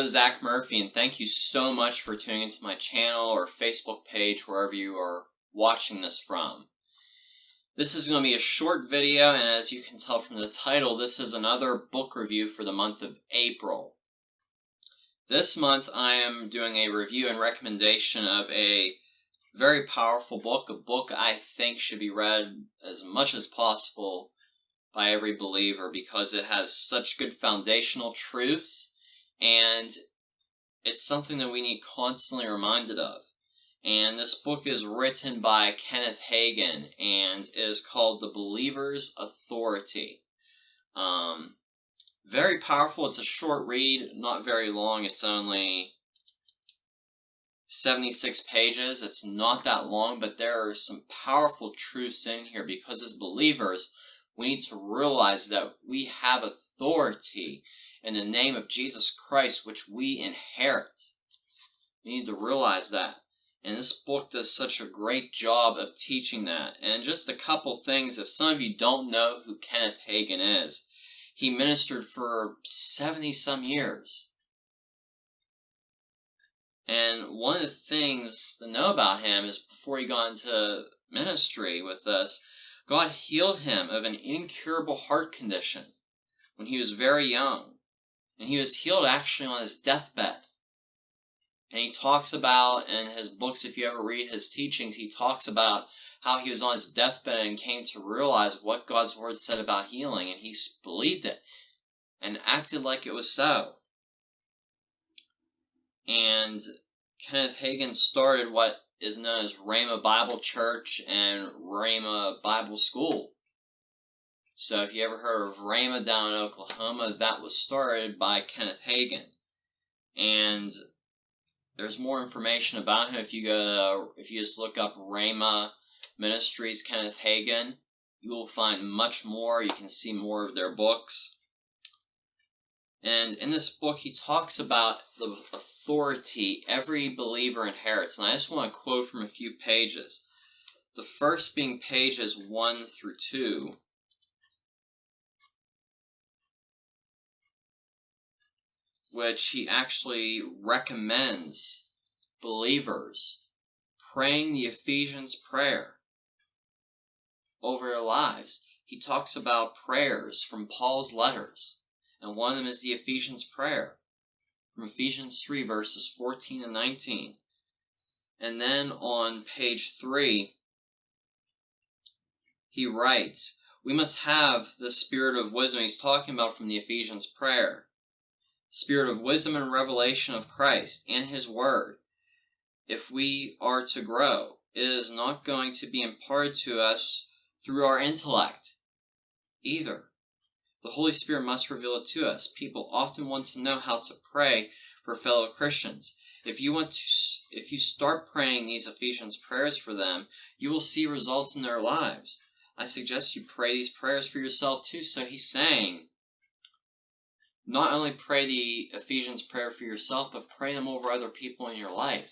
is Zach Murphy, and thank you so much for tuning into my channel or Facebook page, wherever you are watching this from. This is going to be a short video, and as you can tell from the title, this is another book review for the month of April. This month I am doing a review and recommendation of a very powerful book, a book I think should be read as much as possible by every believer because it has such good foundational truths, and it's something that we need constantly reminded of. And this book is written by Kenneth Hagin and is called The Believer's Authority. Very powerful. It's a short read, not very long. It's only 76 pages. It's not that long, but there are some powerful truths in here because as believers, we need to realize that we have authority in the name of Jesus Christ, which we inherit. We need to realize that. And this book does such a great job of teaching that. And just a couple things, if some of you don't know who Kenneth Hagin is, he ministered for 70-some years. And one of the things to know about him is before he got into ministry with us, God healed him of an incurable heart condition when he was very young. And he was healed actually on his deathbed. And he talks about, in his books, if you ever read his teachings, he talks about how he was on his deathbed and came to realize what God's word said about healing, and he believed it and acted like it was so. And Kenneth Hagin started what is known as Rhema Bible Church and Rhema Bible School. So if you ever heard of Rhema down in Oklahoma, that was started by Kenneth Hagin. And there's more information about him if you just look up Rhema Ministries Kenneth Hagin. You will find much more. You can see more of their books. And in this book, he talks about the authority every believer inherits. And I just want to quote from a few pages. The first being pages 1 through 2. Which he actually recommends believers praying the Ephesians prayer over their lives. He talks about prayers from Paul's letters, and one of them is the Ephesians prayer from Ephesians 3 verses 14 and 19. And then on page 3, he writes, we must have the spirit of wisdom. He's talking about from the Ephesians prayer. Spirit of wisdom and revelation of Christ and His Word. If we are to grow, it is not going to be imparted to us through our intellect either. The Holy Spirit must reveal it to us. People often want to know how to pray for fellow Christians. If you start praying these Ephesians prayers for them, you will see results in their lives. I suggest you pray these prayers for yourself too. So he's saying, not only pray the Ephesians prayer for yourself, but pray them over other people in your life.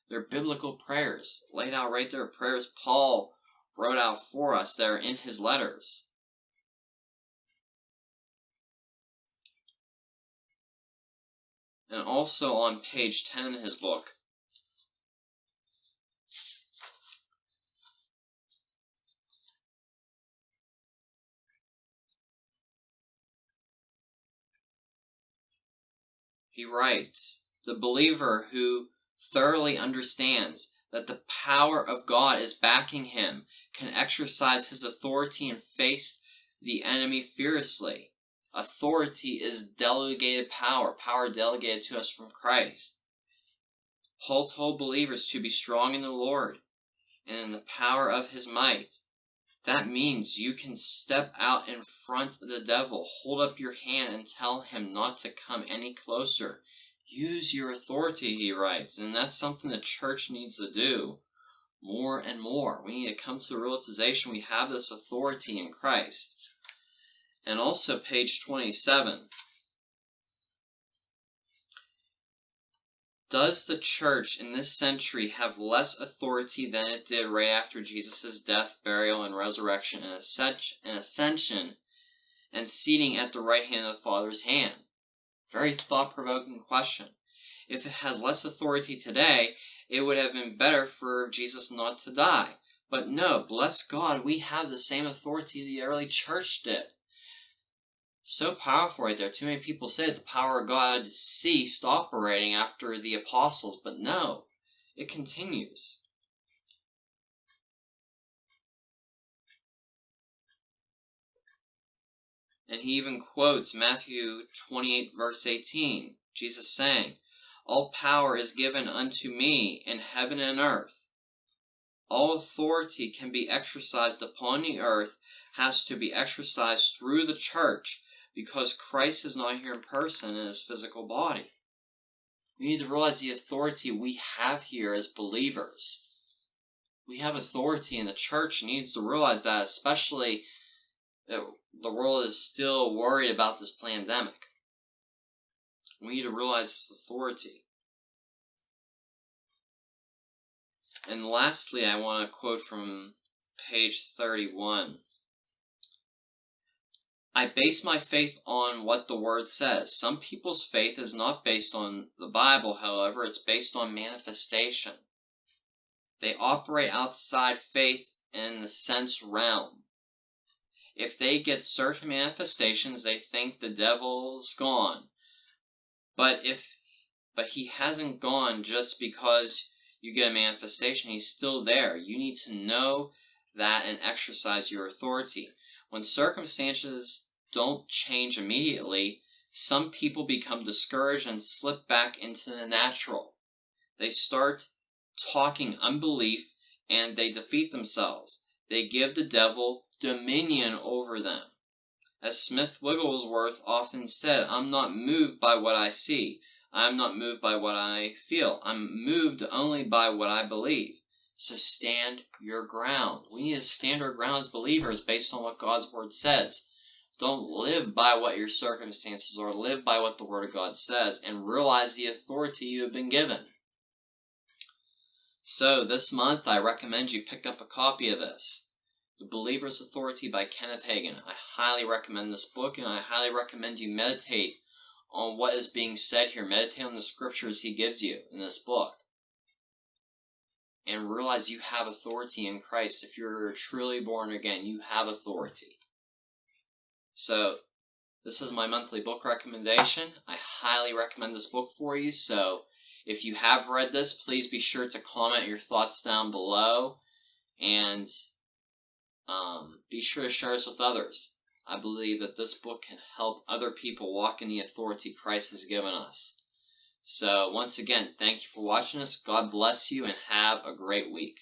They're biblical prayers, laid out right there, prayers Paul wrote out for us that are in his letters. And also on page 10 in his book, he writes, the believer who thoroughly understands that the power of God is backing him can exercise his authority and face the enemy fearlessly. Authority is delegated power, power delegated to us from Christ. Paul told believers to be strong in the Lord and in the power of His might. That means you can step out in front of the devil, hold up your hand and tell him not to come any closer. Use your authority, he writes, and that's something the church needs to do more and more. We need to come to the realization we have this authority in Christ. And also page 27. Does the church in this century have less authority than it did right after Jesus' death, burial, and resurrection and ascension and seating at the right hand of the Father's hand? Very thought-provoking question. If it has less authority today, it would have been better for Jesus not to die. But no, bless God, we have the same authority the early church did. So powerful right there. Too many people say that the power of God ceased operating after the apostles, but no, it continues. And he even quotes Matthew 28, verse 18, Jesus saying, "All power is given unto me in heaven and earth." All authority can be exercised upon the earth has to be exercised through the church, because Christ is not here in person in his physical body. We need to realize the authority we have here as believers. We have authority, and the church needs to realize that, especially that the world is still worried about this pandemic. We need to realize this authority. And lastly, I want to quote from page 31. "I base my faith on what the Word says. Some people's faith is not based on the Bible, however, it's based on manifestation. They operate outside faith in the sense realm. If they get certain manifestations, they think the devil's gone. But he hasn't gone just because you get a manifestation. He's still there. You need to know that and exercise your authority. When circumstances don't change immediately, some people become discouraged and slip back into the natural. They start talking unbelief and they defeat themselves. They give the devil dominion over them. As Smith Wigglesworth often said, I'm not moved by what I see. I'm not moved by what I feel. I'm moved only by what I believe. So stand your ground. We need to stand our ground as believers based on what God's Word says. Don't live by what your circumstances are. Live by what the Word of God says and realize the authority you have been given. So this month, I recommend you pick up a copy of this. The Believer's Authority by Kenneth Hagin. I highly recommend this book, and I highly recommend you meditate on what is being said here. Meditate on the scriptures he gives you in this book. And realize you have authority in Christ. If you're truly born again, you have authority. So, this is my monthly book recommendation. I highly recommend this book for you. So, if you have read this, please be sure to comment your thoughts down below. And be sure to share this with others. I believe that this book can help other people walk in the authority Christ has given us. So once again, thank you for watching us. God bless you and have a great week.